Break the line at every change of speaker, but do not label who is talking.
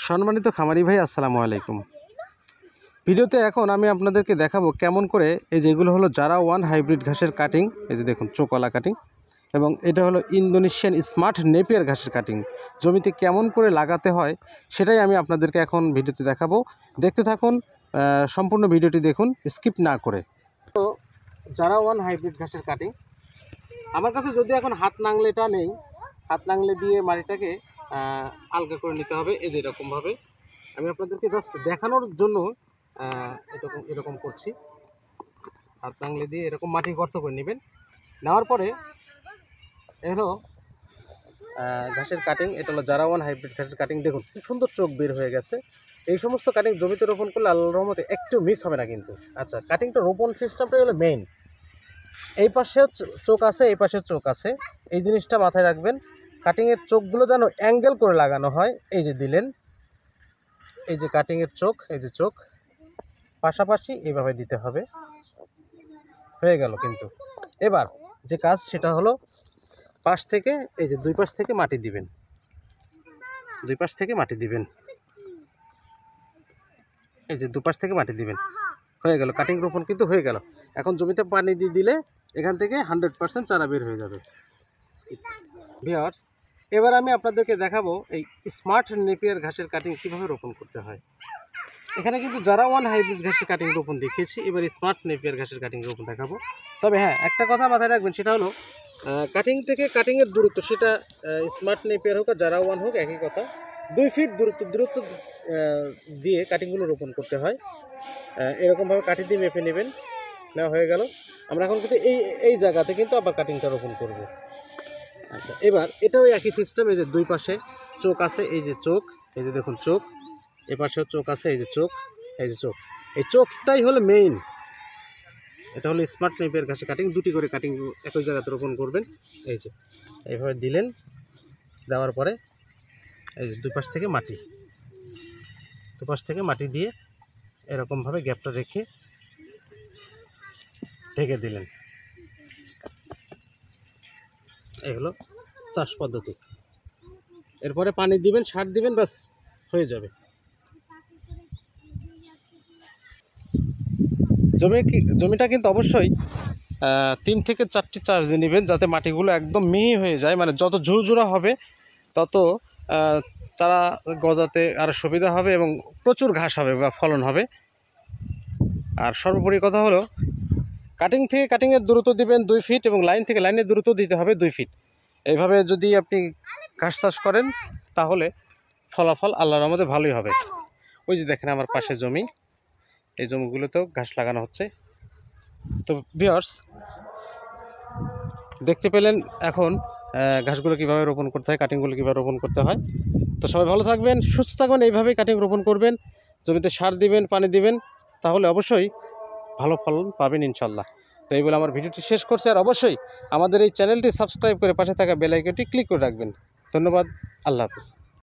সম্মানিত খামারি ভাই, আসসালামু আলাইকুম। ভিডিওতে এখন আমি আপনাদেরকে দেখাবো কেমন করে এই যে এগুলো হলো জারা ওয়ান হাইব্রিড ঘাসের কাটিং। এই যে দেখুন চোকলা কাটিং, এবং এটা হলো ইন্দোনেশিয়ান স্মার্ট নেপিয়ার ঘাসের কাটিং। জমিতে কেমন করে লাগাতে হয় সেটাই আমি আপনাদেরকে এখন ভিডিওতে দেখাবো। দেখতে থাকুন, সম্পূর্ণ ভিডিওটি দেখুন স্কিপ না করে। তো জারা ওয়ান হাইব্রিড ঘাসের কাটিং আমার কাছে যদি এখন হাত নাংলেটা নেই, হাত নাংলে দিয়ে মাটিটাকে আলগা করে নিতে হবে। এই যে এরকমভাবে আমি আপনাদেরকে জাস্ট দেখানোর জন্য এরকম করছি। হাত নাংলে দিয়ে এরকম মাটি গর্ত করে নেবেন। নেওয়ার পরে এলো ঘাসের কাটিং। এটা হলো জারা ওয়ান হাইব্রিড ঘাসের কাটিং। দেখুন খুব সুন্দর চোখ বের হয়ে গেছে। এই সমস্ত কাটিং জমিতে রোপণ করলে আল্লাহর রহমতে একটু মিস হবে না কিন্তু। আচ্ছা, কাটিংটা রোপণ সিস্টেমটাই হলো মেইন। এই পাশেও চোখ আছে, এই পাশে চোখ আছে, এই জিনিসটা মাথায় রাখবেন। কাটিংয়ের চোখগুলো যেন অ্যাঙ্গেল করে লাগানো হয়। এই যে দিলেন, এই যে কাটিংয়ের চোখ, এই যে চোখ পাশাপাশি এইভাবে দিতে হবে। হয়ে গেল। কিন্তু এবার যে কাজ সেটা হলো পাশ থেকে, এই যে দুই পাশ থেকে মাটি দিবেন, দুই পাশ থেকে মাটি দিবেন, এই যে দুপাশ থেকে মাটি দিবেন। হয়ে গেল, কাটিং রোপণ কিন্তু হয়ে গেল। এখন জমিতে পানি দিয়ে দিলে এখান থেকে 100% চারা বের হয়ে যাবে। ভিউয়ার্স, এবার আমি আপনাদেরকে দেখাবো এই স্মার্ট নেপিয়ার ঘাসের কাটিং কীভাবে রোপণ করতে হয়। এখানে কিন্তু জারা ওয়ান হাইব্রিড ঘাসের কাটিং রোপণ দেখিয়েছি, এবার স্মার্ট নেপিয়ার ঘাসের কাটিং রোপণ দেখাবো। তবে হ্যাঁ, একটা কথা মাথায় রাখবেন, সেটা হলো কাটিং থেকে কাটিংয়ের দূরত্ব, সেটা স্মার্ট নেপিয়ার হোক আর জারা ওয়ান হোক একই কথা। 2 ফিট দূরত্ব দিয়ে কাটিংগুলো রোপণ করতে হয়। এরকমভাবে কাটি দিয়ে মেপে নেবেন। নেওয়া হয়ে গেল। আমরা এখন কিন্তু এই জায়গাতে কিন্তু আবার কাটিংটা রোপণ করব। আচ্ছা, এবার এটাও একই সিস্টেম। এই যে দুই পাশে চোখ আছে, এই যে চোখ, এই যে দেখুন চোখ, এ পাশেও চোখ আছে, এই যে চোখ, এই যে চোখ। এই চোখটাই হলো মেইন। এটা হলো স্মার্ট নেপিয়ার ঘাসের কাটিং। দুটি করে কাটিং একই জায়গাতে রোপণ করবেন। এই যে এইভাবে দিলেন, দেওয়ার পরে এই যে দুই পাশ থেকে মাটি, দুপাশ থেকে মাটি দিয়ে এরকমভাবে গ্যাপটা রেখে ঢেকে দিলেন। এই হলো চাষ পদ্ধতি। এরপরে পানি দিবেন, সার দিবেন, ব্যাস হয়ে যাবে। জমিটা কিন্তু অবশ্যই 3 থেকে 4টি চার্জ নেবেন, যাতে মাটিগুলো একদম মিহি হয়ে যায়। মানে যত ঝুরঝুরা হবে তত চারা গজাতে আরও সুবিধা হবে এবং প্রচুর ঘাস হবে বা ফলন হবে। আর সর্বোপরি কথা হলো, কাটিং থেকে কাটিংয়ের দূরত্ব দিবেন 2 ফিট এবং লাইন থেকে লাইনের দূরত্ব দিতে হবে 2 ফিট। এইভাবে যদি আপনি ঘাস চাষ করেন তাহলে ফলাফল আল্লাহর রহমতে ভালোই হবে। ওই যে দেখেন আমার পাশে জমি, এই জমিগুলোতেও ঘাস লাগানো হচ্ছে। তো ভিউয়ার্স, দেখতে পেলেন এখন ঘাসগুলো কীভাবে রোপণ করতে হয়, কাটিংগুলো কীভাবে রোপণ করতে হয়। তো সবাই ভালো থাকবেন, সুস্থ থাকবেন, এইভাবেই কাটিং রোপণ করবেন। জমিতে সার দিবেন, পানি দিবেন, তাহলে অবশ্যই ভালো ফলন পাবেন ইনশাল্লাহ। তো এই বলে আমার ভিডিওটি শেষ করছি। আর অবশ্যই আমাদের এই চ্যানেলটি সাবস্ক্রাইব করে পাশে থাকা বেল আইকনটি ক্লিক করে রাখবেন। ধন্যবাদ। আল্লাহ হাফিজ।